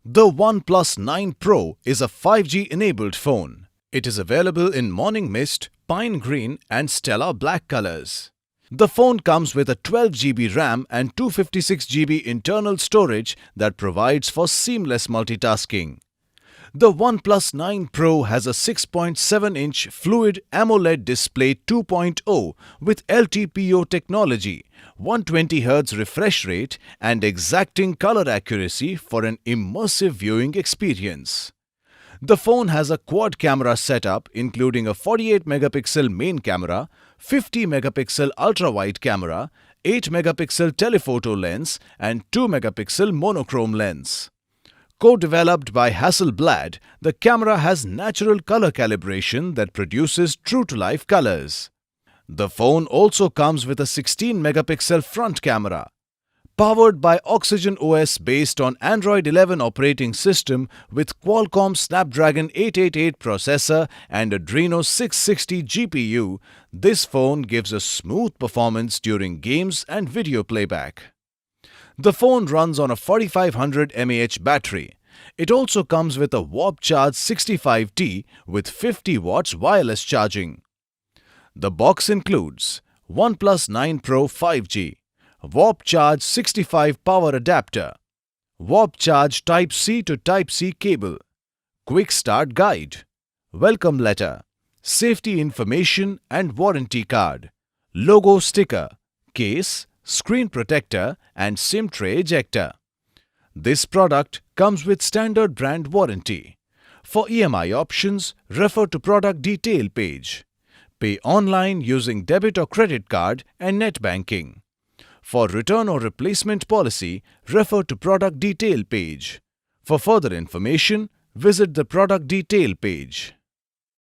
The OnePlus 9 Pro is a 5G-enabled phone. It is available in morning mist, pine green and stellar black colors. The phone comes with a 12GB RAM and 256GB internal storage that provides for seamless multitasking. The OnePlus 9 Pro has a 6.7-inch Fluid AMOLED display 2.0 with LTPO technology, 120Hz refresh rate and exacting color accuracy for an immersive viewing experience. The phone has a quad camera setup including a 48-megapixel main camera, 50-megapixel ultra-wide camera, 8-megapixel telephoto lens and 2-megapixel monochrome lens. Co-developed by Hasselblad, the camera has natural color calibration that produces true-to-life colors. The phone also comes with a 16-megapixel front camera. Powered by Oxygen OS based on Android 11 operating system with Qualcomm Snapdragon 888 processor and Adreno 660 GPU, this phone gives a smooth performance during games and video playback. The phone runs on a 4500 mAh battery. It also comes with a Warp Charge 65T with 50 watts wireless charging. The box includes OnePlus 9 Pro 5G, Warp Charge 65 power adapter, Warp Charge Type-C to Type-C cable, Quick Start Guide, Welcome Letter, Safety Information and Warranty Card, Logo Sticker, Case, Screen Protector and SIM Tray Ejector. This product comes with standard brand warranty. For EMI options, refer to product detail page. Pay online using debit or credit card and net banking. For return or replacement policy, refer to product detail page. For further information, visit the product detail page.